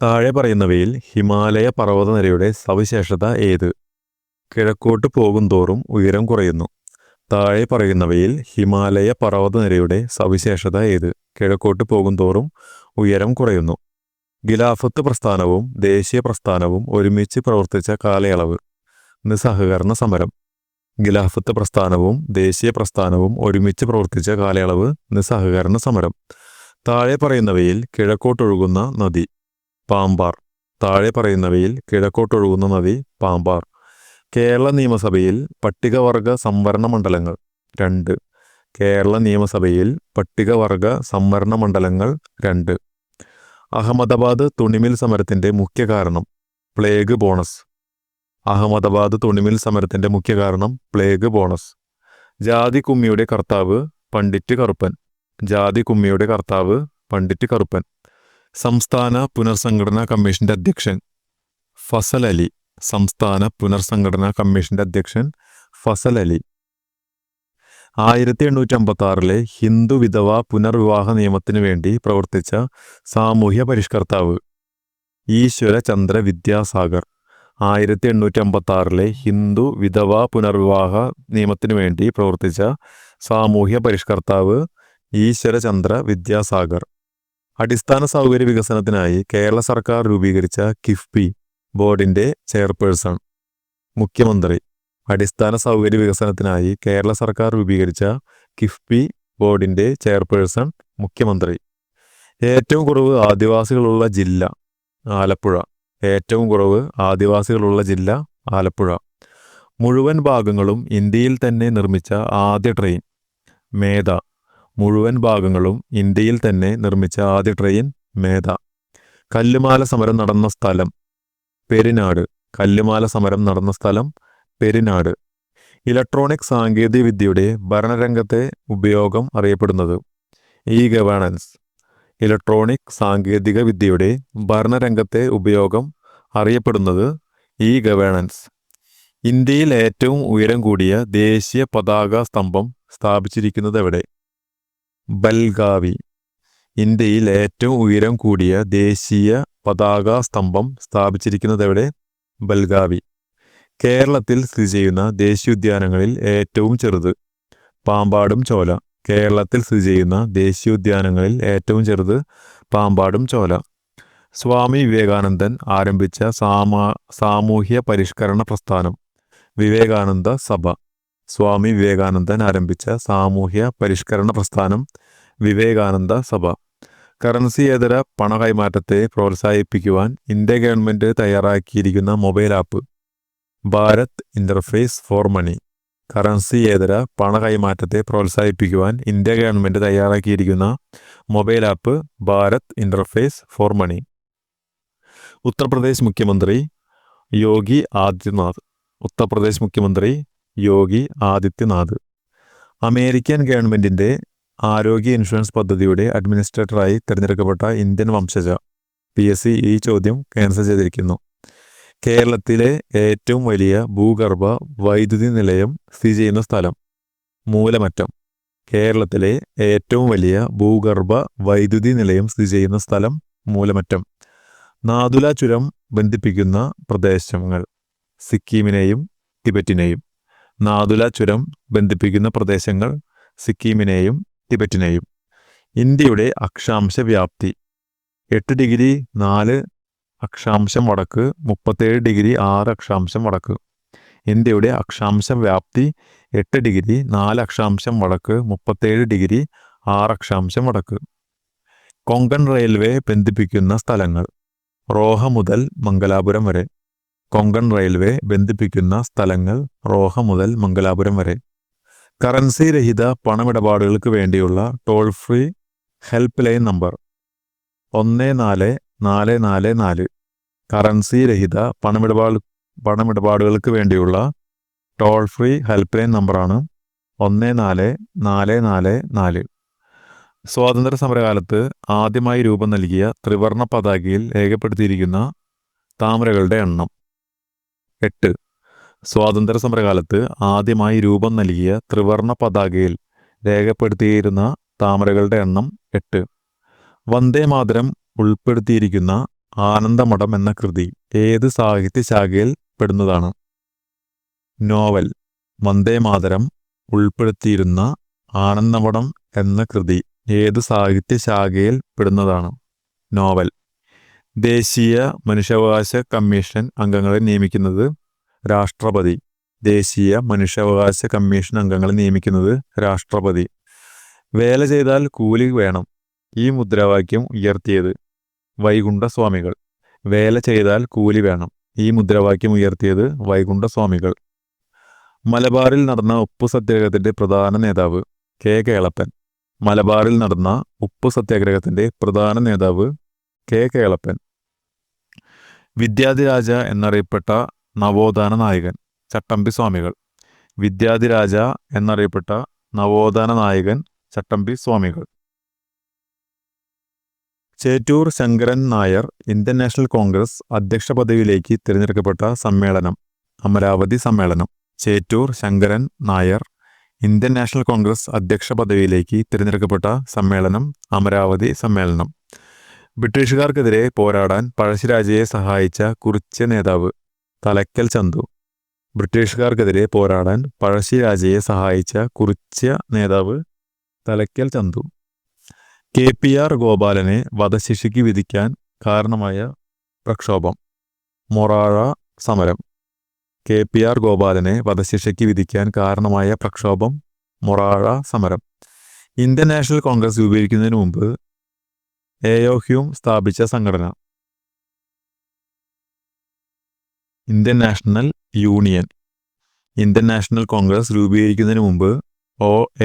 താഴെ പറയുന്നവയിൽ ഹിമാലയ പർവ്വതനിരയുടെ സവിശേഷത ഏത്? കിഴക്കോട്ട് പോകുന്തോറും ഉയരം കുറയുന്നു. താഴെ പറയുന്നവയിൽ ഹിമാലയ പർവ്വതനിരയുടെ സവിശേഷത ഏത്? കിഴക്കോട്ട് പോകുന്തോറും ഉയരം കുറയുന്നു. ഖിലാഫത്ത് പ്രസ്ഥാനവും ദേശീയ പ്രസ്ഥാനവും ഒരുമിച്ച് പ്രവർത്തിച്ച കാലയളവ്. നിസ്സഹകരണ സമരം. ഖിലാഫത്ത് പ്രസ്ഥാനവും ദേശീയ പ്രസ്ഥാനവും ഒരുമിച്ച് പ്രവർത്തിച്ച കാലയളവ് നിസ്സഹകരണ സമരം. താഴെ പറയുന്നവയിൽ കിഴക്കോട്ടൊഴുകുന്ന നദി. പാമ്പാർ. താഴെ പറയുന്നവയിൽ കിഴക്കോട്ടൊഴുകുന്ന നദി പാമ്പാർ. കേരള നിയമസഭയിൽ പട്ടികവർഗ സംവരണ മണ്ഡലങ്ങൾ. 2. കേരള നിയമസഭയിൽ പട്ടികവർഗ സംവരണ മണ്ഡലങ്ങൾ 2. അഹമ്മദാബാദ് തുണിമിൽ സമരത്തിന്റെ മുഖ്യ കാരണം പ്ലേഗ് ബോണസ്. അഹമ്മദാബാദ് തുണിമിൽ സമരത്തിന്റെ മുഖ്യ കാരണം പ്ലേഗ് ബോണസ്. ജാതി കുമ്മിയുടെ കർത്താവ് പണ്ഡിറ്റ് കറുപ്പൻ. ജാതി കുമ്മിയുടെ കർത്താവ് പണ്ഡിറ്റ് കറുപ്പൻ. സംസ്ഥാന പുനർസംഘടനാ കമ്മീഷന്റെ അധ്യക്ഷൻ ഫസൽ അലി. സംസ്ഥാന പുനർസംഘടനാ കമ്മീഷന്റെ അധ്യക്ഷൻ ഫസൽ അലി. 1856 ഹിന്ദു വിധവ പുനർവിവാഹ നിയമത്തിനു വേണ്ടി പ്രവർത്തിച്ച സാമൂഹ്യ പരിഷ്കർത്താവ് ഈശ്വരചന്ദ്ര വിദ്യാസാഗർ. 1856 ഹിന്ദു വിധവ പുനർവിവാഹ നിയമത്തിനു വേണ്ടി പ്രവർത്തിച്ച സാമൂഹ്യ പരിഷ്കർത്താവ് ഈശ്വരചന്ദ്ര വിദ്യാസാഗർ. അടിസ്ഥാന സൗകര്യ വികസനത്തിനായി കേരള സർക്കാർ രൂപീകരിച്ച കിഫ്ബി ബോർഡിന്റെ ചെയർപേഴ്സൺ മുഖ്യമന്ത്രി. അടിസ്ഥാന സൗകര്യ വികസനത്തിനായി കേരള സർക്കാർ രൂപീകരിച്ച കിഫ്ബി ബോർഡിന്റെ ചെയർപേഴ്സൺ മുഖ്യമന്ത്രി. ഏറ്റവും കുറവ് ആദിവാസികളുള്ള ജില്ല ആലപ്പുഴ. ഏറ്റവും കുറവ് ആദിവാസികളുള്ള ജില്ല ആലപ്പുഴ. മുഴുവൻ ഭാഗങ്ങളും ഇന്ത്യയിൽ തന്നെ നിർമ്മിച്ച ആദ്യ ട്രെയിൻ മേധ. മുഴുവൻ ഭാഗങ്ങളും ഇന്ത്യയിൽ തന്നെ നിർമ്മിച്ച ആദ്യ ട്രെയിൻ മേധ. കല്ലുമാല സമരം നടന്ന സ്ഥലം പെരിനാട്. കല്ലുമാല സമരം നടന്ന സ്ഥലം പെരിനാട്. ഇലക്ട്രോണിക് സാങ്കേതിക വിദ്യയുടെ ഭരണരംഗത്തെ ഉപയോഗം അറിയപ്പെടുന്നത് ഇ ഗവേണൻസ്. ഇലക്ട്രോണിക് സാങ്കേതിക വിദ്യയുടെ ഭരണരംഗത്തെ ഉപയോഗം അറിയപ്പെടുന്നത് ഇ ഗവേണൻസ്. ഇന്ത്യയിൽ ഏറ്റവും ഉയരം കൂടിയ ദേശീയ പതാക സ്തംഭം സ്ഥാപിച്ചിരിക്കുന്നത് എവിടെ? ബൽഗാവി. ഇന്ത്യയിൽ ഏറ്റവും ഉയരം കൂടിയ ദേശീയ പതാക സ്തംഭം സ്ഥാപിച്ചിരിക്കുന്നത് എവിടെ? ബൽഗാവി. കേരളത്തിൽ സ്ഥിതി ചെയ്യുന്ന ദേശീയോദ്യാനങ്ങളിൽ ഏറ്റവും ചെറുത് പാമ്പാടും ചോല. കേരളത്തിൽ സ്ഥിതി ചെയ്യുന്ന ദേശീയോദ്യാനങ്ങളിൽ ഏറ്റവും ചെറുത് പാമ്പാടും ചോല. സ്വാമി വിവേകാനന്ദൻ ആരംഭിച്ച സാമൂഹ്യ പരിഷ്കരണ പ്രസ്ഥാനം വിവേകാനന്ദ സഭ. സ്വാമി വിവേകാനന്ദൻ ആരംഭിച്ച സാമൂഹ്യ പരിഷ്കരണ പ്രസ്ഥാനം വിവേകാനന്ദ സഭ. കറൻസിയേതര പണ കൈമാറ്റത്തെ പ്രോത്സാഹിപ്പിക്കുവാൻ ഇന്ത്യ ഗവൺമെന്റ് തയ്യാറാക്കിയിരിക്കുന്ന mobile app Bharat interface for money. കറൻസിയേതര പണ കൈമാറ്റത്തെ പ്രോത്സാഹിപ്പിക്കുവാൻ ഇന്ത്യ ഗവൺമെന്റ് തയ്യാറാക്കിയിരിക്കുന്ന mobile app Bharat interface for money. Uttar Pradesh മുഖ്യമന്ത്രി യോഗി ആദിത്യനാഥ്. ഉത്തർപ്രദേശ് മുഖ്യമന്ത്രി യോഗി ആദിത്യനാഥ്. അമേരിക്കൻ ഗവൺമെന്റിന്റെ ആരോഗ്യ ഇൻഷുറൻസ് പദ്ധതിയുടെ അഡ്മിനിസ്ട്രേറ്ററായി തിരഞ്ഞെടുക്കപ്പെട്ട ഇന്ത്യൻ വംശജ. PSC ഈ ചോദ്യം ക്യാൻസൽ ചെയ്തിരിക്കുന്നു. കേരളത്തിലെ ഏറ്റവും വലിയ ഭൂഗർഭ വൈദ്യുതി നിലയം സ്ഥിതി ചെയ്യുന്ന സ്ഥലം മൂലമറ്റം. കേരളത്തിലെ ഏറ്റവും വലിയ ഭൂഗർഭ വൈദ്യുതി നിലയം സ്ഥിതി ചെയ്യുന്ന സ്ഥലം മൂലമറ്റം. നാഥുല ചുരം ബന്ധിപ്പിക്കുന്ന പ്രദേശങ്ങൾ സിക്കിമിനെയും ടിബറ്റിനെയും. നാഥുല ചുരം ബന്ധിപ്പിക്കുന്ന പ്രദേശങ്ങൾ സിക്കിമിനെയും ടിബറ്റിനെയും. ഇന്ത്യയുടെ അക്ഷാംശ വ്യാപ്തി 8 ഡിഗ്രി 4 അക്ഷാംശം വടക്ക് 37 ഡിഗ്രി 6 അക്ഷാംശം വടക്ക്. ഇന്ത്യയുടെ അക്ഷാംശ വ്യാപ്തി 8 ഡിഗ്രി 4 അക്ഷാംശം വടക്ക് 37 ഡിഗ്രി 6 അക്ഷാംശം വടക്ക്. കൊങ്കൺ റെയിൽവേ ബന്ധിപ്പിക്കുന്ന സ്ഥലങ്ങൾ റോഹ മുതൽ മംഗലാപുരം വരെ. കൊങ്കൺ റെയിൽവേ ബന്ധിപ്പിക്കുന്ന സ്ഥലങ്ങൾ റോഹ മുതൽ മംഗലാപുരം വരെ. കറൻസി രഹിത പണമിടപാടുകൾക്ക് വേണ്ടിയുള്ള toll free help line number 14444. കറൻസി രഹിത പണമിടപാടുകൾക്ക് വേണ്ടിയുള്ള ടോൾ ഫ്രീ ഹെൽപ്പ് ലൈൻ നമ്പറാണ് 14444. സ്വാതന്ത്ര്യ സമരകാലത്ത് ആദ്യമായി രൂപം നൽകിയ ത്രിവർണ പതാകയിൽ രേഖപ്പെടുത്തിയിരിക്കുന്ന താമരകളുടെ എണ്ണം 8. സ്വാതന്ത്ര്യ സമരകാലത്ത് ആദ്യമായി രൂപം നൽകിയ ത്രിവർണ പതാകയിൽ രേഖപ്പെടുത്തിയിരുന്ന താമരകളുടെ എണ്ണം 8. വന്ദേ മാതരം ഉൾപ്പെടുത്തിയിരിക്കുന്ന ആനന്ദമഠം എന്ന കൃതി ഏത് സാഹിത്യ ശാഖയിൽ പെടുന്നതാണ്? നോവൽ. വന്ദേമാതരം ഉൾപ്പെടുത്തിയിരുന്ന ആനന്ദമഠം എന്ന കൃതി ഏത് സാഹിത്യ ശാഖയിൽ പെടുന്നതാണ്? നോവൽ. ദേശീയ മനുഷ്യാവകാശ കമ്മീഷൻ അംഗങ്ങളെ നിയമിക്കുന്നത് രാഷ്ട്രപതി. ദേശീയ മനുഷ്യാവകാശ കമ്മീഷൻ അംഗങ്ങളെ നിയമിക്കുന്നത് രാഷ്ട്രപതി. വേല ചെയ്താൽ കൂലി വേണം, ഈ മുദ്രാവാക്യം ഉയർത്തിയത് വൈകുണ്ഠസ്വാമികൾ. വേല ചെയ്താൽ കൂലി വേണം, ഈ മുദ്രാവാക്യം ഉയർത്തിയത് വൈകുണ്ഠസ്വാമികൾ. മലബാറിൽ നടന്ന ഉപ്പു സത്യാഗ്രഹത്തിന്റെ പ്രധാന നേതാവ് കെ കേളപ്പൻ. മലബാറിൽ നടന്ന ഉപ്പു സത്യാഗ്രഹത്തിന്റെ പ്രധാന നേതാവ് കെ കേളപ്പൻ. വിദ്യാധിരാജ എന്നറിയപ്പെട്ട നവോത്ഥാന നായകൻ ചട്ടമ്പി സ്വാമികൾ. വിദ്യാധിരാജ എന്നറിയപ്പെട്ട നവോത്ഥാന നായകൻ ചട്ടമ്പി സ്വാമികൾ. ചേറ്റൂർ ശങ്കരൻ നായർ ഇന്ത്യൻ നാഷണൽ കോൺഗ്രസ് അധ്യക്ഷ പദവിയിലേക്ക് തിരഞ്ഞെടുക്കപ്പെട്ട സമ്മേളനം അമരാവതി സമ്മേളനം. ചേറ്റൂർ ശങ്കരൻ നായർ ഇന്ത്യൻ നാഷണൽ കോൺഗ്രസ് അധ്യക്ഷ പദവിയിലേക്ക് തിരഞ്ഞെടുക്കപ്പെട്ട സമ്മേളനം അമരാവതി സമ്മേളനം. ബ്രിട്ടീഷുകാർക്കെതിരെ പോരാടാൻ പഴശ്ശിരാജയെ സഹായിച്ച കുറിച്യ നേതാവ് തലക്കൽ ചന്തു. ബ്രിട്ടീഷുകാർക്കെതിരെ പോരാടാൻ പഴശ്ശിരാജയെ സഹായിച്ച കുറിച്യ നേതാവ് തലക്കൽ ചന്തു. KPR ഗോപാലനെ വധശിക്ഷയ്ക്ക് വിധിക്കാൻ കാരണമായ പ്രക്ഷോഭം മൊറാഴ സമരം. KPR ഗോപാലനെ വധശിക്ഷയ്ക്ക് വിധിക്കാൻ കാരണമായ പ്രക്ഷോഭം മൊറാഴ സമരം. ഇന്ത്യൻ നാഷണൽ കോൺഗ്രസ് രൂപീകരിക്കുന്നതിന് മുമ്പ് AO ഹ്യൂം സ്ഥാപിച്ച സംഘടന Indian national union. Indian national Congress രൂപീകരിക്കുന്നതിന് മുമ്പ്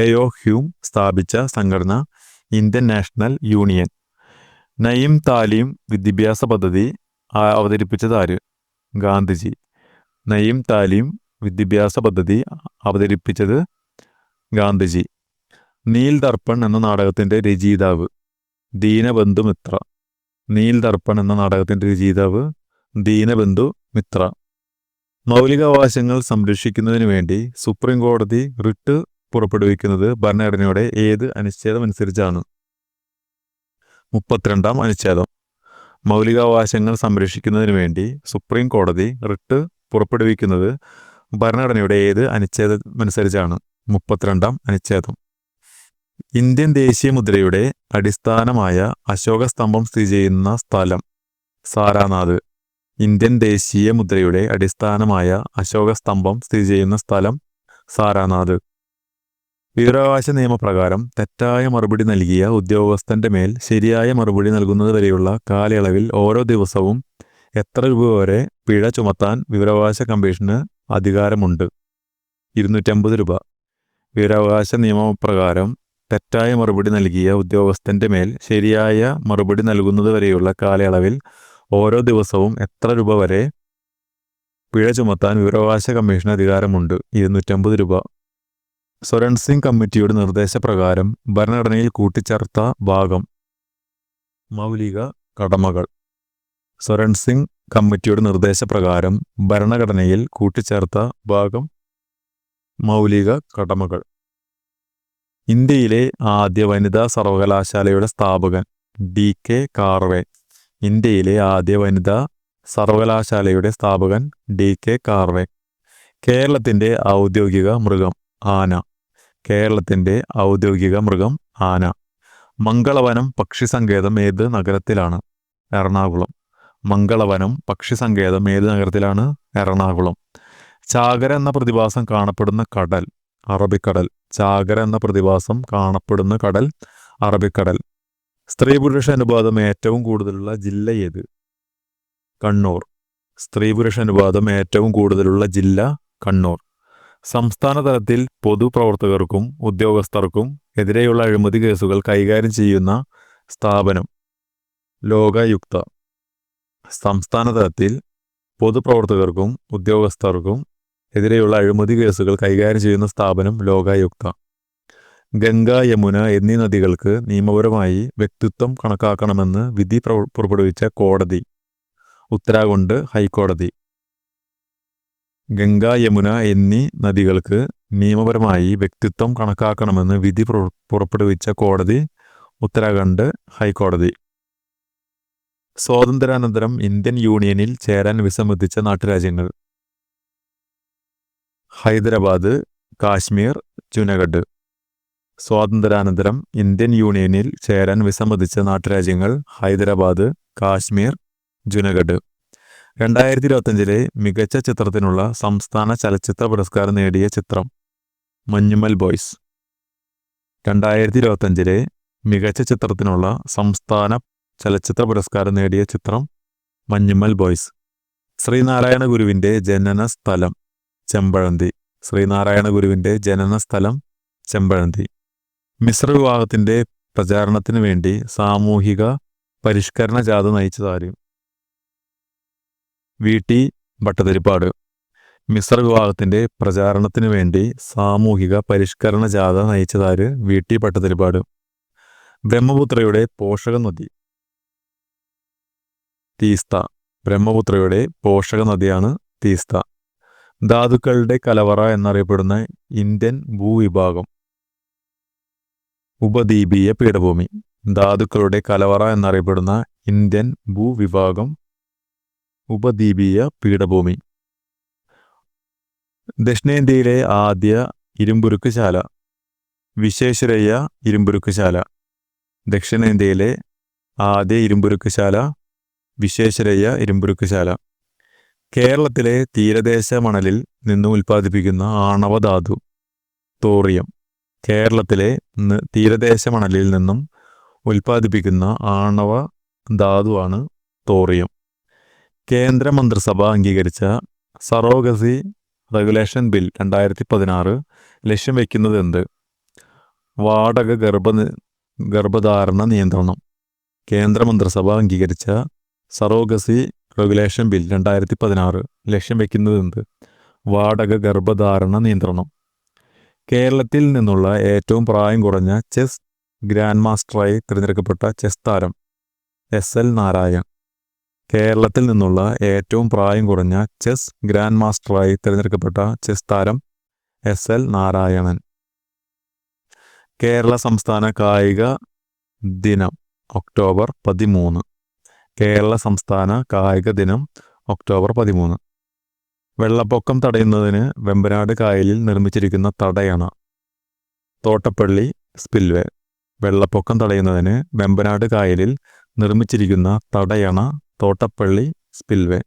AO ഹ്യൂം സ്ഥാപിച്ച സംഘടന ഇന്ത്യൻ നാഷണൽ യൂണിയൻ. നയീം താലീം വിദ്യാഭ്യാസ പദ്ധതി അവതരിപ്പിച്ചത് ആര്? ഗാന്ധിജി. നയീം താലീം വിദ്യാഭ്യാസ പദ്ധതി അവതരിപ്പിച്ചത് ഗാന്ധിജി. നീൽ ദർപ്പൺ എന്ന നാടകത്തിൻ്റെ രചയിതാവ് ദീനബന്ധു മിത്ര. നീൽ ദർപ്പൺ എന്ന നാടകത്തിൻ്റെ രചയിതാവ് ദീനബന്ധു മിത്ര. മൗലികാവകാശങ്ങൾ സംരക്ഷിക്കുന്നതിന് വേണ്ടി സുപ്രീം കോടതി റിട്ട് പുറപ്പെടുവിക്കുന്നത് ഭരണഘടനയുടെ ഏത് അനുച്ഛേദം അനുസരിച്ചാണ്? 32-ാം അനുച്ഛേദം. മൗലികാവകാശങ്ങൾ സംരക്ഷിക്കുന്നതിന് വേണ്ടി സുപ്രീം കോടതി റിട്ട് പുറപ്പെടുവിക്കുന്നത് ഭരണഘടനയുടെ ഏത് അനുച്ഛേദം അനുസരിച്ചാണ്? 32-ാം അനുച്ഛേദം. ഇന്ത്യൻ ദേശീയ മുദ്രയുടെ അടിസ്ഥാനമായ അശോക സ്തംഭം സ്ഥിതി ചെയ്യുന്ന സ്ഥലം സാരാനാഥ്. ഇന്ത്യൻ ദേശീയ മുദ്രയുടെ അടിസ്ഥാനമായ അശോക സ്തംഭം സ്ഥിതി ചെയ്യുന്ന സ്ഥലം സാരാനാഥ്. വിവരാവകാശ നിയമപ്രകാരം തെറ്റായ മറുപടി നൽകിയ ഉദ്യോഗസ്ഥന്റെ മേൽ ശരിയായ മറുപടി നൽകുന്നത് വരെയുള്ള കാലയളവിൽ ഓരോ ദിവസവും എത്ര രൂപ വരെ പിഴ ചുമത്താൻ വിവരാവകാശ കമ്മീഷന് അധികാരമുണ്ട്? 250 രൂപ. വിവരാവകാശ നിയമപ്രകാരം തെറ്റായ മറുപടി നൽകിയ ഉദ്യോഗസ്ഥന്റെ മേൽ ശരിയായ മറുപടി നൽകുന്നത് വരെയുള്ള കാലയളവിൽ ഓരോ ദിവസവും എത്ര രൂപ വരെ പിഴ ചുമത്താൻ വിവരാവകാശ കമ്മീഷന് അധികാരമുണ്ട്? 250 രൂപ. സ്വരൺ സിംഗ് കമ്മിറ്റിയുടെ നിർദ്ദേശപ്രകാരം ഭരണഘടനയിൽ കൂട്ടിച്ചേർത്ത ഭാഗം മൗലിക കടമകൾ. സ്വരൺ സിംഗ് കമ്മിറ്റിയുടെ നിർദ്ദേശപ്രകാരം ഭരണഘടനയിൽ കൂട്ടിച്ചേർത്ത ഭാഗം മൗലിക കടമകൾ. ഇന്ത്യയിലെ ആദ്യ വനിതാ സർവകലാശാലയുടെ സ്ഥാപകൻ DK കാർവേ. ഇന്ത്യയിലെ ആദ്യ വനിതാ സർവകലാശാലയുടെ സ്ഥാപകൻ DK കാർവേ. കേരളത്തിൻ്റെ ഔദ്യോഗിക മൃഗം ആന. കേരളത്തിൻ്റെ ഔദ്യോഗിക മൃഗം ആന. മംഗളവനം പക്ഷി സങ്കേതം ഏത് നഗരത്തിലാണ്? എറണാകുളം. മംഗളവനം പക്ഷി സങ്കേതം ഏത് നഗരത്തിലാണ്? എറണാകുളം. ചാകര എന്ന പ്രതിഭാസം കാണപ്പെടുന്ന കടൽ അറബിക്കടൽ. ചാകര എന്ന പ്രതിഭാസം കാണപ്പെടുന്ന കടൽ അറബിക്കടൽ. സ്ത്രീ പുരുഷ അനുപാതം ഏറ്റവും കൂടുതലുള്ള ജില്ല ഏത്? കണ്ണൂർ. സ്ത്രീ പുരുഷ അനുപാതം ഏറ്റവും കൂടുതലുള്ള ജില്ല കണ്ണൂർ. സംസ്ഥാന തലത്തിൽ പൊതുപ്രവർത്തകർക്കും ഉദ്യോഗസ്ഥർക്കും എതിരെയുള്ള അഴിമതി കേസുകൾ കൈകാര്യം ചെയ്യുന്ന സ്ഥാപനം ലോകായുക്ത. സംസ്ഥാന തലത്തിൽ പൊതുപ്രവർത്തകർക്കും ഉദ്യോഗസ്ഥർക്കും എതിരെയുള്ള അഴിമതി കേസുകൾ കൈകാര്യം ചെയ്യുന്ന സ്ഥാപനം ലോകായുക്ത. ഗംഗ, യമുന എന്നീ നദികൾക്ക് നിയമപരമായി വ്യക്തിത്വം കണക്കാക്കണമെന്ന് വിധി പുറപ്പെടുവിച്ച കോടതി ഉത്തരാഖണ്ഡ് ഹൈക്കോടതി. ഗംഗ, യമുന എന്നീ നദികൾക്ക് നിയമപരമായി വ്യക്തിത്വം കണക്കാക്കണമെന്ന് വിധി പുറപ്പെടുവിച്ച കോടതി ഉത്തരാഖണ്ഡ് ഹൈക്കോടതി. സ്വാതന്ത്ര്യാനന്തരം ഇന്ത്യൻ യൂണിയനിൽ ചേരാൻ വിസമ്മതിച്ച നാട്ടുരാജ്യങ്ങൾ: ഹൈദരാബാദ്, കാശ്മീർ, ജുനഗഡ്. സ്വാതന്ത്ര്യാനന്തരം ഇന്ത്യൻ യൂണിയനിൽ ചേരാൻ വിസമ്മതിച്ച നാട്ടുരാജ്യങ്ങൾ: ഹൈദരാബാദ്, കാശ്മീർ, ജുനഗഡ്. 2025 മികച്ച ചിത്രത്തിനുള്ള സംസ്ഥാന ചലച്ചിത്ര പുരസ്കാരം നേടിയ ചിത്രം: മഞ്ഞുമൽ ബോയ്സ്. 2025 മികച്ച ചിത്രത്തിനുള്ള സംസ്ഥാന ചലച്ചിത്ര പുരസ്കാരം നേടിയ ചിത്രം: മഞ്ഞുമൽ ബോയ്സ്. ശ്രീനാരായണ ഗുരുവിൻ്റെ ജനന സ്ഥലം: ചെമ്പഴന്തി. ശ്രീനാരായണ ഗുരുവിൻ്റെ ജനന സ്ഥലം: ചെമ്പഴന്തി. മിശ്ര വിവാഹത്തിൻ്റെ പ്രചാരണത്തിന് വേണ്ടി സാമൂഹിക പരിഷ്കരണ ജാഥ നയിച്ചതാര്? VT ഭട്ടതിരിപ്പാട്. മിശ്ര വിവാഹത്തിൻ്റെ പ്രചാരണത്തിന് വേണ്ടി സാമൂഹിക പരിഷ്കരണ ജാഥ നയിച്ചതാര്? VT ഭട്ടതിരിപ്പാട്. ബ്രഹ്മപുത്രയുടെ പോഷക നദി: തീസ്ത. ബ്രഹ്മപുത്രയുടെ പോഷക നദിയാണ് തീസ്ത. ധാതുക്കളുടെ കലവറ എന്നറിയപ്പെടുന്ന ഇന്ത്യൻ ഭൂവിഭാഗം: ഉപദ്വീപീയ പീഠഭൂമി. ധാതുക്കളുടെ കലവറ എന്നറിയപ്പെടുന്ന ഇന്ത്യൻ ഭൂവിഭാഗം: ഉപദ്വീപീയ പീഠഭൂമി. ദക്ഷിണേന്ത്യയിലെ ആദ്യ ഇരുമ്പുരുക്കുശാല: വിശ്വേശ്വരയ്യ ഇരുമ്പുരുക്കുശാല. ദക്ഷിണേന്ത്യയിലെ ആദ്യ ഇരുമ്പുരുക്കുശാല: വിശ്വേശ്വരയ്യ ഇരുമ്പുരുക്കുശാല. കേരളത്തിലെ തീരദേശ മണലിൽ നിന്ന് ഉൽപ്പാദിപ്പിക്കുന്ന ആണവധാതു: തോറിയം. കേരളത്തിലെ തീരദേശ മണലിൽ നിന്നും ഉൽപ്പാദിപ്പിക്കുന്ന ആണവ ധാതുവാണ് തോറിയം. കേന്ദ്ര മന്ത്രിസഭ അംഗീകരിച്ച സറോഗസി റെഗുലേഷൻ ബിൽ 2016 ലക്ഷ്യം വയ്ക്കുന്നത് എന്ത്? വാടക ഗർഭധാരണ നിയന്ത്രണം. കേന്ദ്ര മന്ത്രിസഭ അംഗീകരിച്ച സറോഗസി റെഗുലേഷൻ ബിൽ 2016 ലക്ഷ്യം വയ്ക്കുന്നത് എന്ത്? വാടക ഗർഭധാരണ നിയന്ത്രണം. കേരളത്തിൽ നിന്നുള്ള ഏറ്റവും പ്രായം കുറഞ്ഞ ചെസ് ഗ്രാൻഡ് മാസ്റ്ററായി തിരഞ്ഞെടുക്കപ്പെട്ട ചെസ് താരം: SL നാരായൺ. കേരളത്തിൽ നിന്നുള്ള ഏറ്റവും പ്രായം കുറഞ്ഞ ചെസ് ഗ്രാൻഡ് മാസ്റ്ററായി തിരഞ്ഞെടുക്കപ്പെട്ട ചെസ് താരം SL നാരായണൻ. കേരള സംസ്ഥാന കായിക ദിനം ഒക്ടോബർ 13. കേരള സംസ്ഥാന കായിക ദിനം ഒക്ടോബർ 13. വെള്ളപ്പൊക്കം തടയുന്നതിന് വെമ്പനാട് കായലിൽ നിർമ്മിച്ചിരിക്കുന്ന തടയണ: തോട്ടപ്പള്ളി സ്പിൽവേ. വെള്ളപ്പൊക്കം തടയുന്നതിന് വെമ്പനാട് കായലിൽ നിർമ്മിച്ചിരിക്കുന്ന തടയണ: തോട്ടപ്പള്ളി സ്പിൽവേ.